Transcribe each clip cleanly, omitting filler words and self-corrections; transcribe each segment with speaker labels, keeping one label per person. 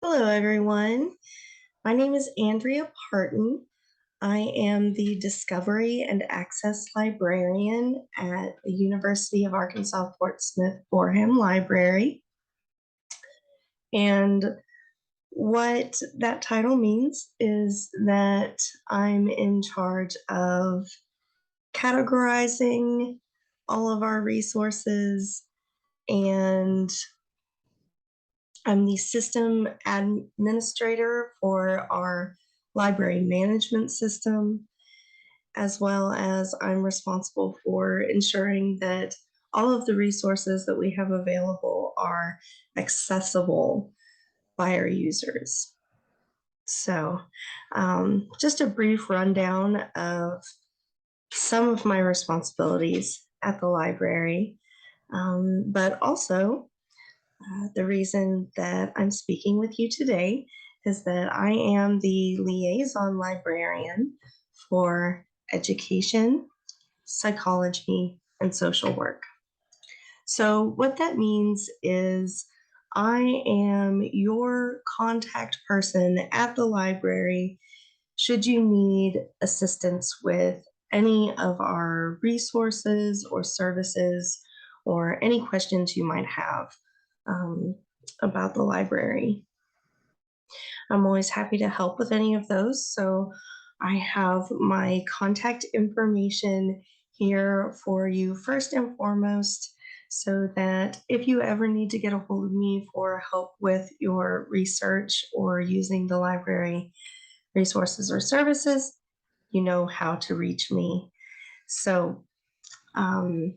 Speaker 1: Hello, everyone. My name is Andrea Parton. I am the Discovery and Access Librarian at the University of Arkansas Fort Smith Boreham Library. And what that title means is that I'm in charge of categorizing all of our resources, and I'm the system administrator for our library management system, as well as I'm responsible for ensuring that all of the resources that we have available are accessible by our users. So, just a brief rundown of some of my responsibilities at the library, but also the reason that I'm speaking with you today is that I am the liaison librarian for education, psychology, and social work. So, what that means is I am your contact person at the library should you need assistance with any of our resources or services or any questions you might have um, about the library. I'm always happy to help with any of those. So I have my contact information here for you first and foremost, so that if you ever need to get a hold of me for help with your research or using the library resources or services, you know how to reach me. So um,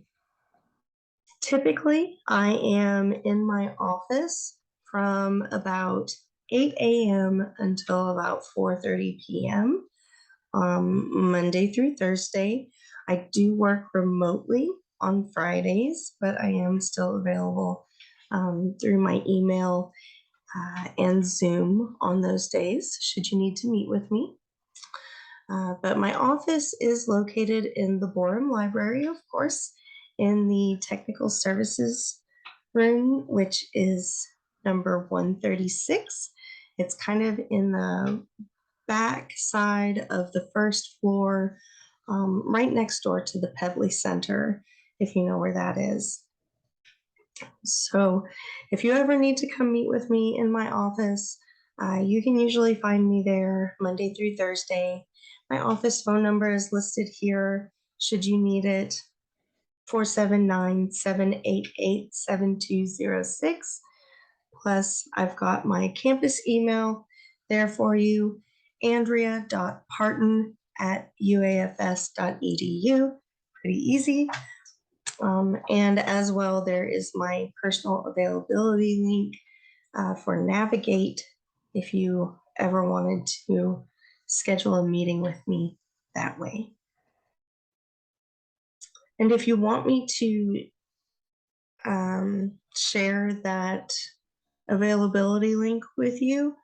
Speaker 1: typically, I am in my office from about 8 a.m. until about 4:30 p.m. Monday through Thursday. I do work remotely on Fridays, but I am still available through my email and Zoom on those days should you need to meet with me. But my office is located in the Boreham Library, of course, in the Technical Services room, which is number 136. It's kind of in the back side of the first floor, right next door to the Pedley Center, if you know where that is. So if you ever need to come meet with me in my office, you can usually find me there Monday through Thursday. My office phone number is listed here should you need it, 479-788-7206. Plus, I've got my campus email there for you, andrea.parton@uafs.edu. Pretty easy. And as well, there is my personal availability link for Navigate if you ever wanted to schedule a meeting with me that way. And if you want me to share that availability link with you,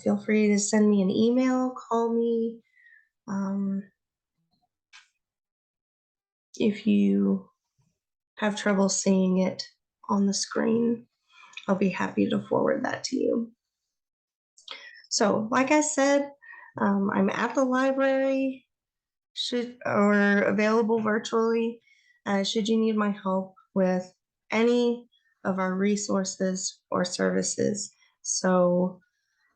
Speaker 1: feel free to send me an email, call me. If you have trouble seeing it on the screen, I'll be happy to forward that to you. So, like I said, I'm at the library, should or available virtually. Should you need my help with any of our resources or services. So,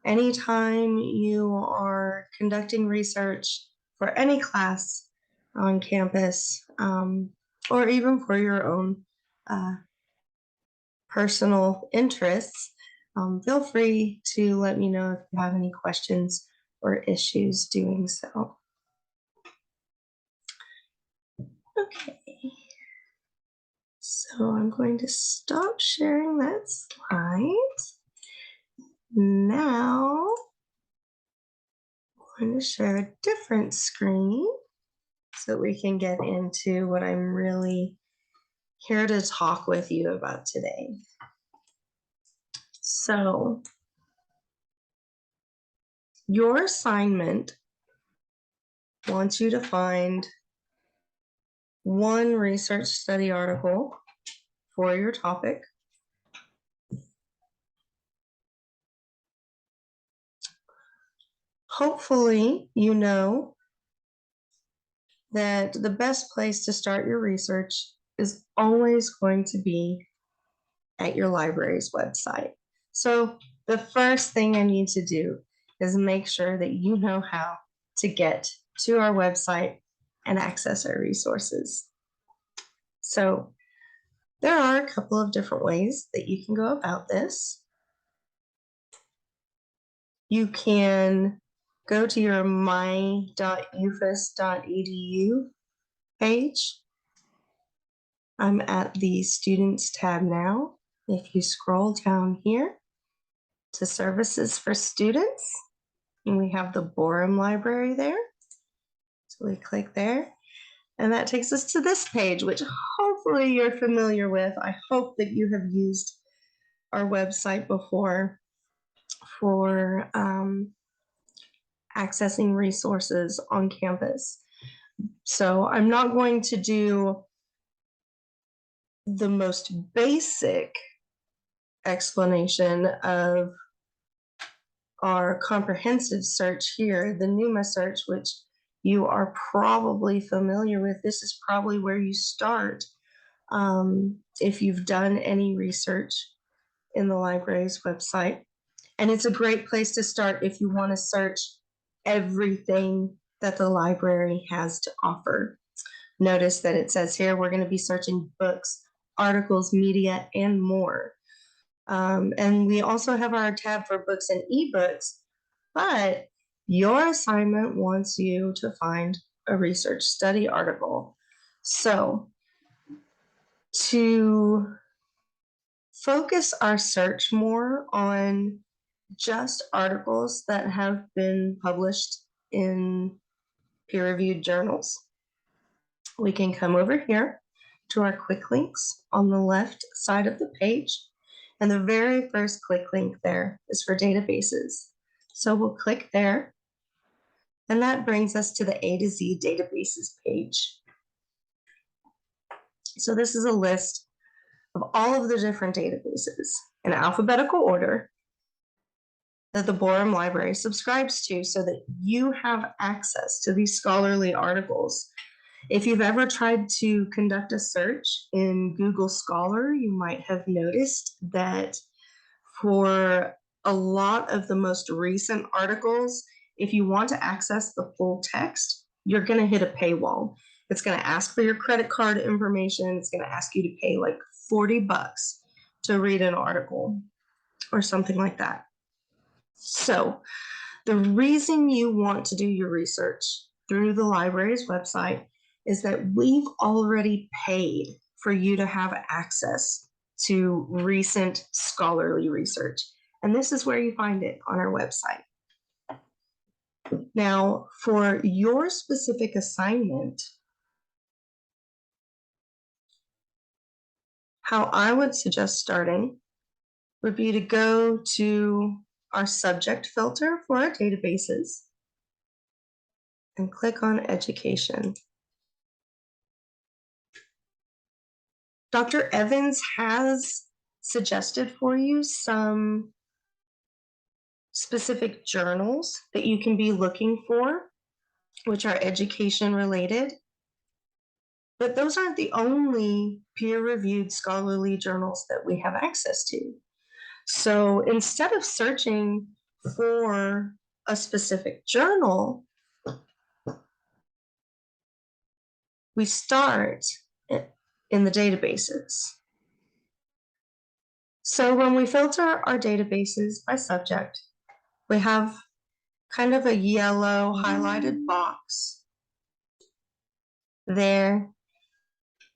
Speaker 1: anytime you are conducting research for any class on campus, or even for your own uh, personal interests, feel free to let me know if you have any questions or issues doing so. Okay, so I'm going to stop sharing that slide. Now, I'm going to share a different screen so we can get into what I'm really here to talk with you about today. So, your assignment wants you to find one research study article for your topic. Hopefully, you know that the best place to start your research is always going to be at your library's website. So the first thing I need to do is make sure that you know how to get to our website and access our resources. So there are a couple of different ways that you can go about this. You can go to your my.ufas.edu page. I'm at the Students tab now. If you scroll down here to Services for Students, and we have the Boreham Library there. So we click there, and that takes us to this page, which hopefully you're familiar with. I hope that you have used our website before for accessing resources on campus. So I'm not going to do the most basic explanation of our comprehensive search here, the NUMA search, which you are probably familiar with. This is probably where you start if you've done any research in the library's website. And it's a great place to start if you want to search everything that the library has to offer. Notice that it says here we're going to be searching books, articles, media, and more. And we also have our tab for books and ebooks, but your assignment wants you to find a research study article. So to focus our search more on just articles that have been published in peer-reviewed journals, we can come over here to our quick links on the left side of the page. And the very first quick link there is for databases. So we'll click there, and that brings us to the A to Z databases page. So this is a list of all of the different databases in alphabetical order that the Boreham Library subscribes to so that you have access to these scholarly articles. If you've ever tried to conduct a search in Google Scholar, you might have noticed that for a lot of the most recent articles, if you want to access the full text, you're going to hit a paywall. It's going to ask for your credit card information. It's going to ask you to pay like $40 to read an article or something like that. So the reason you want to do your research through the library's website is that we've already paid for you to have access to recent scholarly research. And this is where you find it on our website. Now, for your specific assignment, how I would suggest starting would be to go to our subject filter for our databases and click on education. Dr. Evans has suggested for you some specific journals that you can be looking for, which are education related. But those aren't the only peer-reviewed scholarly journals that we have access to. So instead of searching for a specific journal, we start in the databases. So when we filter our databases by subject, we have kind of a yellow highlighted box there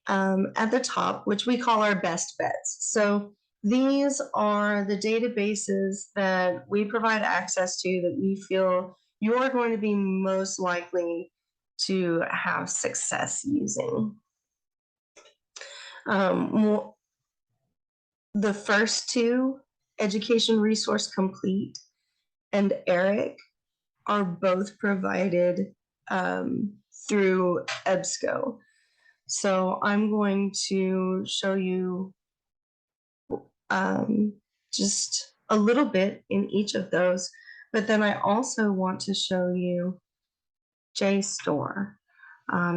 Speaker 1: at the top, which we call our best bets. So these are the databases that we provide access to that we feel you're going to be most likely to have success using. The first two, Education Resource Complete and ERIC, are both provided through EBSCO. So I'm going to show you just a little bit in each of those. But then I also want to show you JSTOR.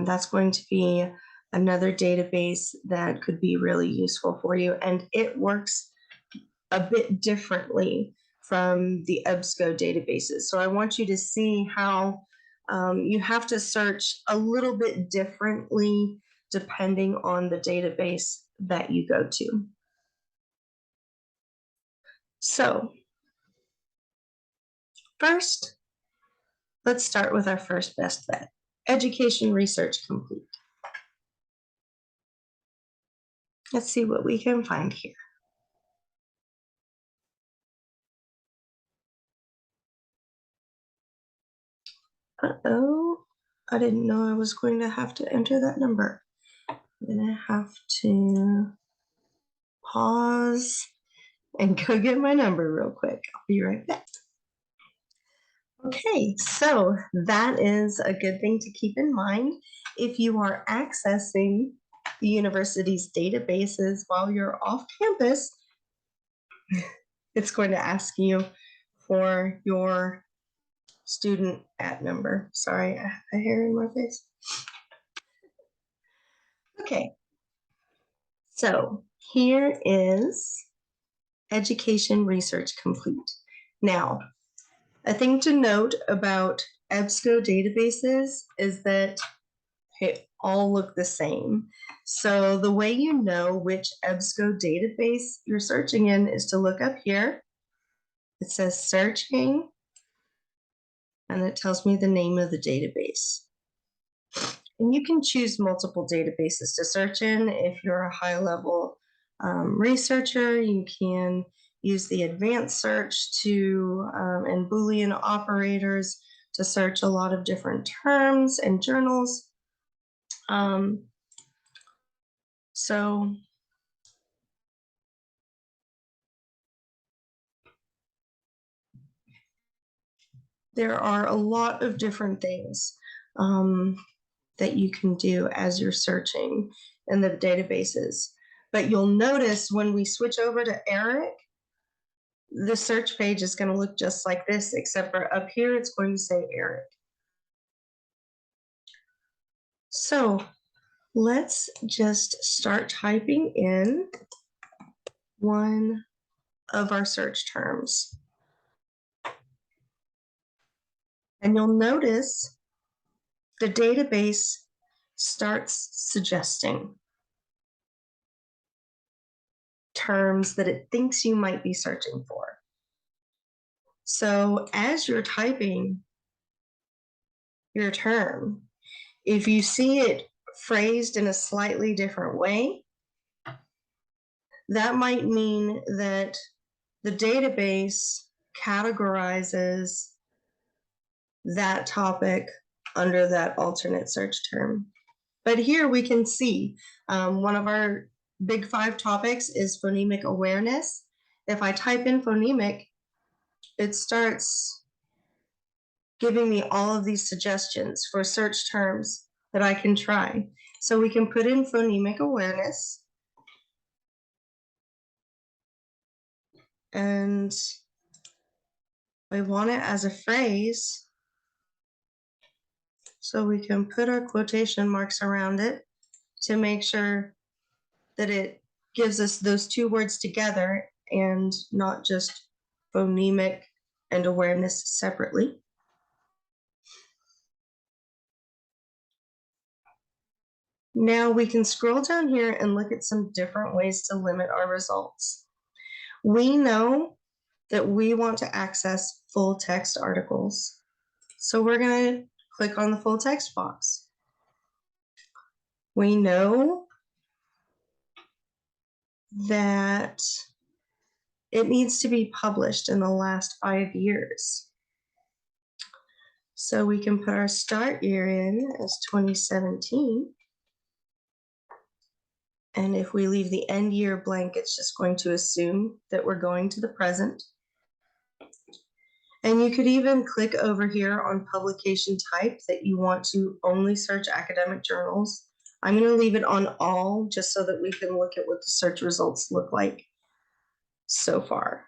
Speaker 1: That's going to be another database that could be really useful for you, and it works a bit differently from the EBSCO databases. So I want you to see how you have to search a little bit differently depending on the database that you go to. So first, let's start with our first best bet, Education Research Complete. Let's see what we can find here. Uh-oh, I didn't know I was going to have to enter that number. I'm gonna have to pause and go get my number real quick. I'll be right back. Okay, so that is a good thing to keep in mind if you are accessing the university's databases while you're off campus. It's going to ask you for your student at number. Sorry, I have a hair in my face. Okay, so here is Education Research Complete. Now, a thing to note about EBSCO databases is that they all look the same. So the way you know which EBSCO database you're searching in is to look up here. It says searching, and it tells me the name of the database. And you can choose multiple databases to search in. If you're a high-level researcher, you can use the advanced search to and Boolean operators to search a lot of different terms and journals. So there are a lot of different things that you can do as you're searching in the databases. But you'll notice when we switch over to ERIC, the search page is going to look just like this, except for up here, it's going to say ERIC. So let's just start typing in one of our search terms. And you'll notice the database starts suggesting terms that it thinks you might be searching for. So as you're typing your term, if you see it phrased in a slightly different way, that might mean that the database categorizes that topic under that alternate search term. But here we can see one of our big 5 topics is phonemic awareness. If I type in phonemic, it starts giving me all of these suggestions for search terms that I can try. So we can put in phonemic awareness, and we want it as a phrase, so we can put our quotation marks around it to make sure that it gives us those 2 words together and not just phonemic and awareness separately. Now we can scroll down here and look at some different ways to limit our results. We know that we want to access full text articles. So we're going to click on the full text box. We know that it needs to be published in the last 5 years. So we can put our start year in as 2017. And if we leave the end year blank, it's just going to assume that we're going to the present. And you could even click over here on publication type that you want to only search academic journals. I'm going to leave it on all just so that we can look at what the search results look like so far.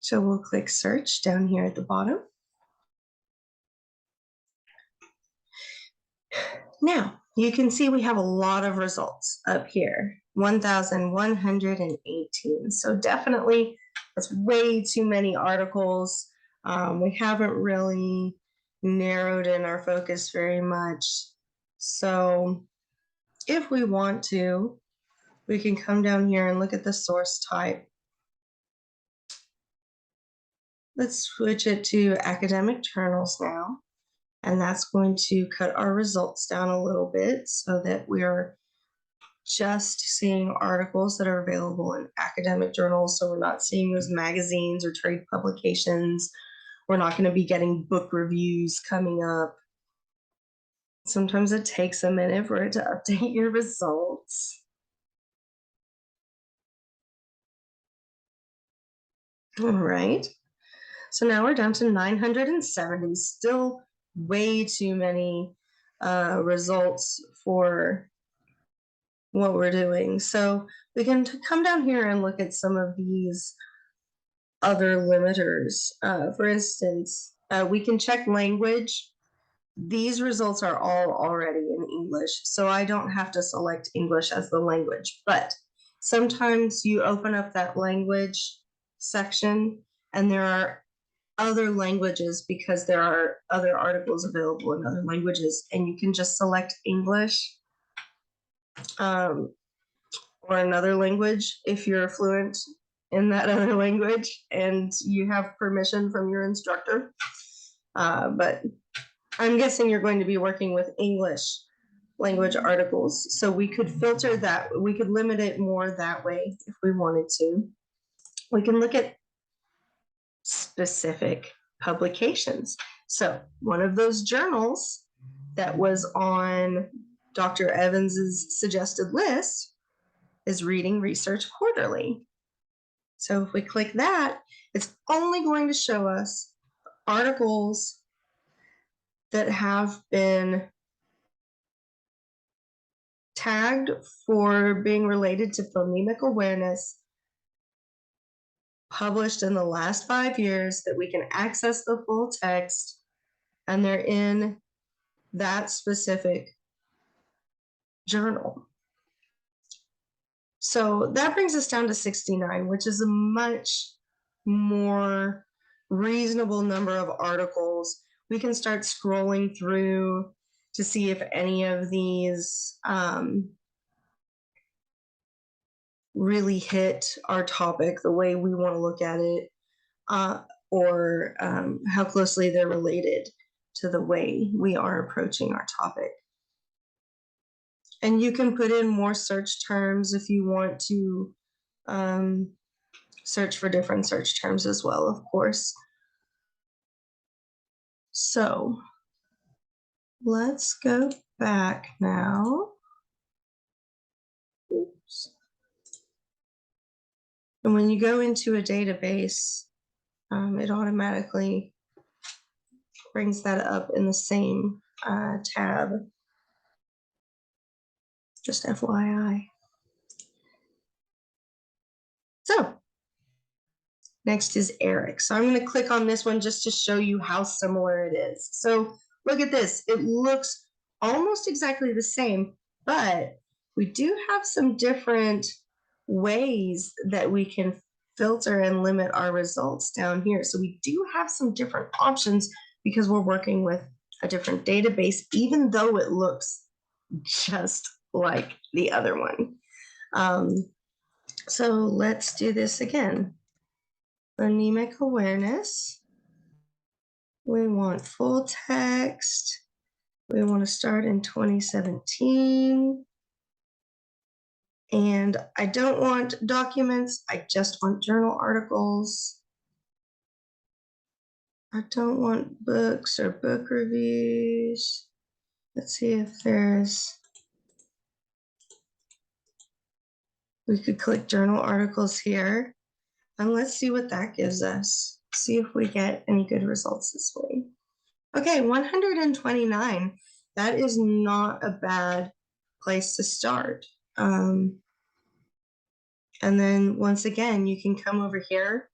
Speaker 1: So we'll click search down here at the bottom. Now, you can see we have a lot of results up here, 1,118. So definitely, that's way too many articles. We haven't really narrowed in our focus very much. So if we want to, we can come down here and look at the source type. Let's switch it to academic journals now. And that's going to cut our results down a little bit so that we're just seeing articles that are available in academic journals. So we're not seeing those magazines or trade publications. We're not going to be getting book reviews coming up. Sometimes it takes a minute for it to update your results. All right. So now we're down to 970, still way too many results for what we're doing. So we can come down here and look at some of these other limiters. For instance, we can check language. These results are all already in English, so I don't have to select English as the language, but sometimes you open up that language section and there are other languages because there are other articles available in other languages, and you can just select English or another language if you're fluent in that other language and you have permission from your instructor. But I'm guessing you're going to be working with English language articles, so we could filter that. We could limit it more that way if we wanted to. We can look at specific publications. So one of those journals that was on Dr. Evans's suggested list is Reading Research Quarterly. So if we click that, it's only going to show us articles that have been tagged for being related to phonemic awareness, published in the last 5 years, that we can access the full text, and they're in that specific journal. So that brings us down to 69, which is a much more reasonable number of articles. We can start scrolling through to see if any of these really hit our topic the way we want to look at it, or how closely they're related to the way we are approaching our topic. And you can put in more search terms if you want to search for different search terms as well, of course. So let's go back now. Oops. And when you go into a database, it automatically brings that up in the same tab. Just FYI. So next is Eric. So I'm going to click on this one just to show you how similar it is. So look at this. It looks almost exactly the same, but we do have some different ways that we can filter and limit our results down here. So we do have some different options because we're working with a different database, even though it looks just like the other one. So let's do this again. Phonemic awareness. We want full text. We want to start in 2017. And I don't want documents. I just want journal articles. I don't want books or book reviews. Let's see if there's... We could click journal articles here. And let's see what that gives us. See if we get any good results this way. Okay, 129. That is not a bad place to start. And then once again, you can come over here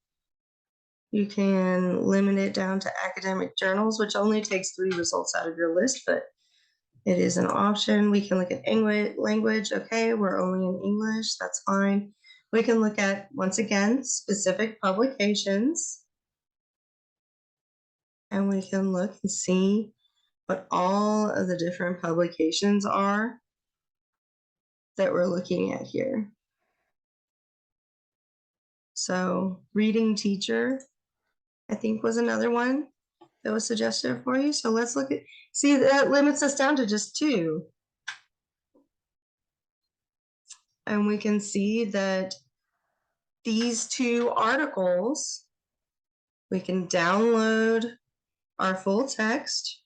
Speaker 1: You can limit it down to academic journals, which only takes 3 results out of your list, but it is an option. We can look at language. Okay, we're only in English. That's fine. We can look at, once again, specific publications. And we can look and see what all of the different publications are that we're looking at here. So reading teacher, I think, was another one that was suggested for you. So let's look at, see, that limits us down to just 2. And we can see that these 2 articles, we can download our full text.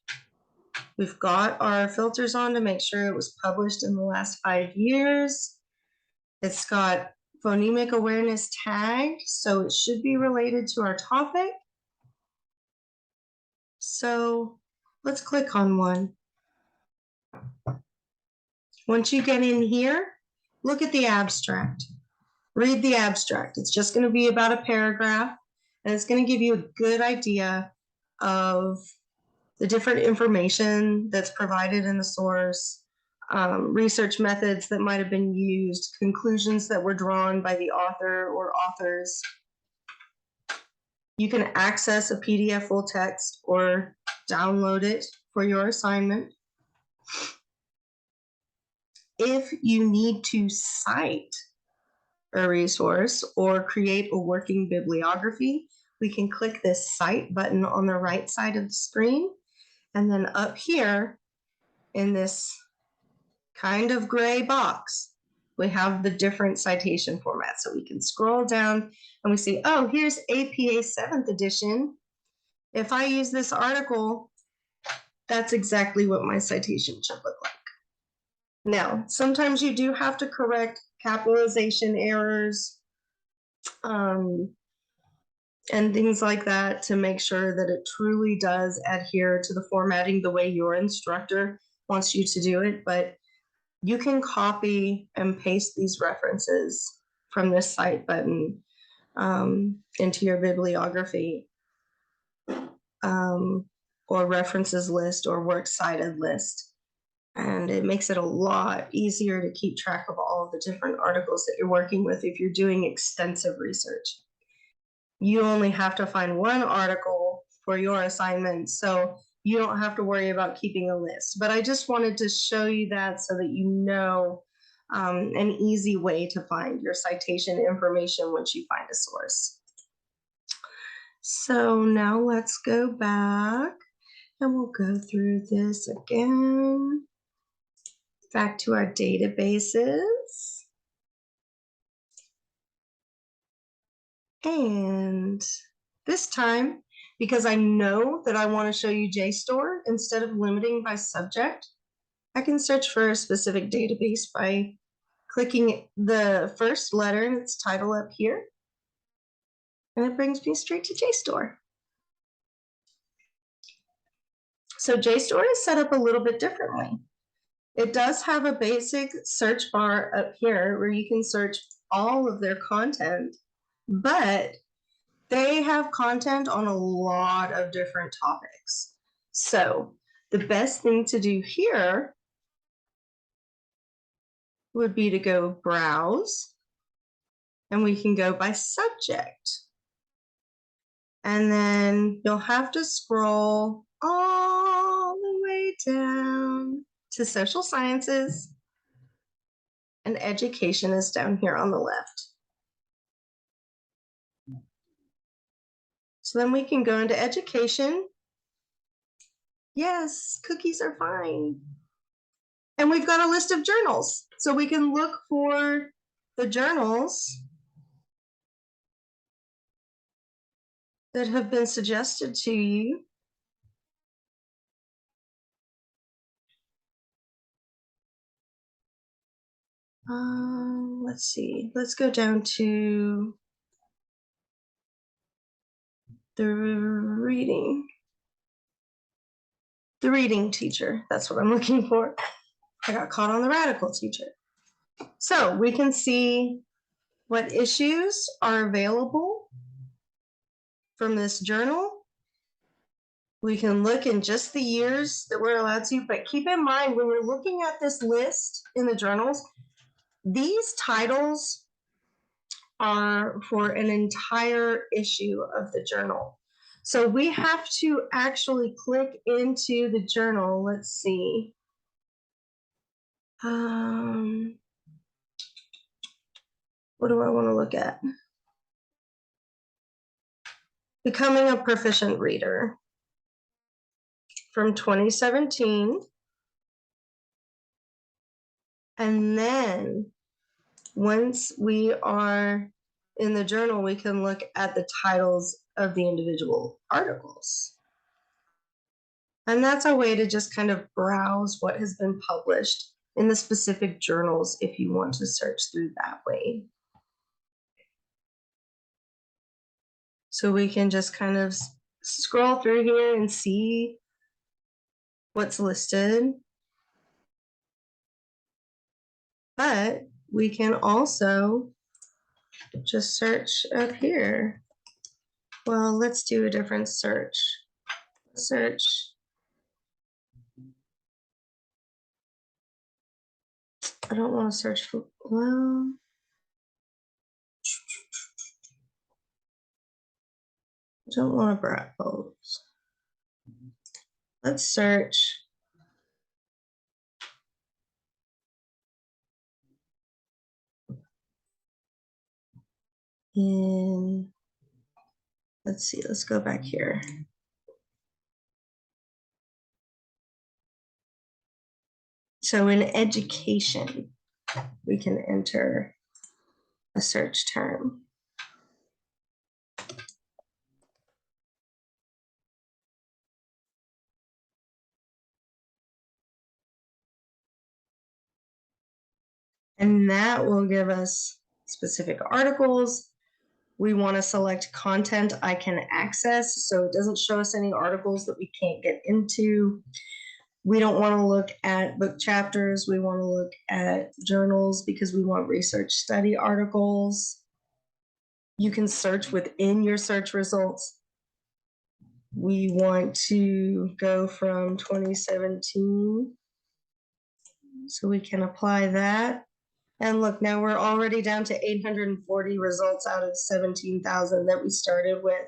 Speaker 1: We've got our filters on to make sure it was published in the last 5 years. It's got phonemic awareness tagged, so it should be related to our topic. So let's click on one. Once you get in here, look at the abstract. Read the abstract. It's just going to be about a paragraph, and it's going to give you a good idea of the different information that's provided in the source, research methods that might have been used, conclusions that were drawn by the author or authors. You can access a PDF full text or download it for your assignment. If you need to cite a resource or create a working bibliography, we can click this Cite button on the right side of the screen. And then up here in this kind of gray box, we have the different citation formats. So we can scroll down and we see, oh, here's APA 7th edition. If I use this article, that's exactly what my citation should look like. Now, sometimes you do have to correct capitalization errors and things like that to make sure that it truly does adhere to the formatting the way your instructor wants you to do it. But you can copy and paste these references from this Cite button into your bibliography or references list or works cited list. And it makes it a lot easier to keep track of all of the different articles that you're working with if you're doing extensive research. You only have to find one article for your assignment, so you don't have to worry about keeping a list. But I just wanted to show you that so that you know an easy way to find your citation information once you find a source. So now let's go back and we'll go through this again. Back to our databases. And this time, because I know that I want to show you JSTOR, instead of limiting by subject, I can search for a specific database by clicking the first letter in its title up here. And it brings me straight to JSTOR. So JSTOR is set up a little bit differently. It does have a basic search bar up here where you can search all of their content, but they have content on a lot of different topics. So the best thing to do here would be to go browse, and we can go by subject. And then you'll have to scroll all the way down to social sciences, and education is down here on the left. So then we can go into education. Yes, cookies are fine. And we've got a list of journals. So we can look for the journals that have been suggested to you. Let's see, let's go down to the reading teacher. That's what I'm looking for. I got caught on the radical teacher. So we can see what issues are available from this journal. We can look in just the years that we're allowed to, but keep in mind when you're looking at this list in the journals, these titles are for an entire issue of the journal. So we have to actually click into the journal. Let's see. What do I want to look at? Becoming a Proficient Reader from 2017. And then once we are in the journal, we can look at the titles of the individual articles. And that's a way to just kind of browse what has been published in the specific journals if you want to search through that way. So we can just kind of scroll through here and see what's listed. But we can also just search up here. Well, let's do a different search. Search. I don't want to search for, well, I don't want to browse. Let's search in, let's see, let's go back here. So in education, we can enter a search term. And that will give us specific articles. We want to select content I can access, so it doesn't show us any articles that we can't get into. We don't want to look at book chapters. We want to look at journals because we want research study articles. You can search within your search results. We want to go from 2017. So we can apply that. And look, now we're already down to 840 results out of 17,000 that we started with.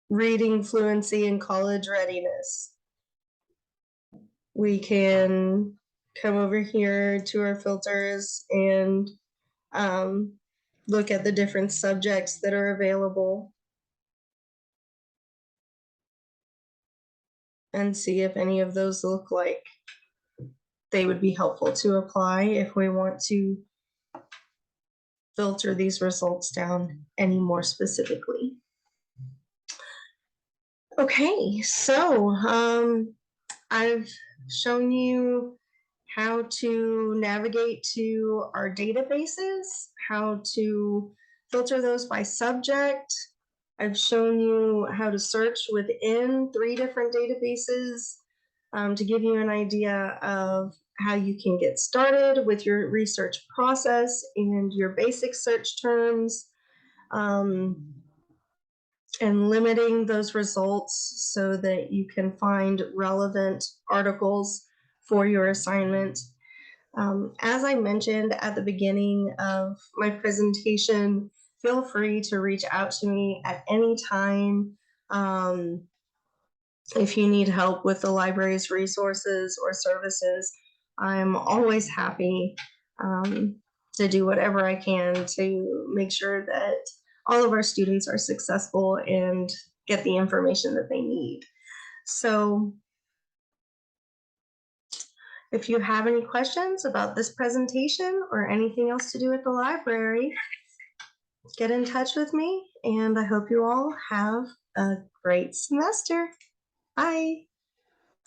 Speaker 1: Reading fluency and college readiness. We can come over here to our filters and look at the different subjects that are available and see if any of those look like they would be helpful to apply if we want to filter these results down any more specifically. Okay, so I've shown you how to navigate to our databases, how to filter those by subject. I've shown you how to search within 3 different databases to give you an idea of how you can get started with your research process and your basic search terms, and limiting those results so that you can find relevant articles for your assignment. As I mentioned at the beginning of my presentation, feel free to reach out to me at any time if you need help with the library's resources or services. I'm always happy to do whatever I can to make sure that all of our students are successful and get the information that they need. So if you have any questions about this presentation or anything else to do at the library, get in touch with me, and I hope you all have a great semester. Bye.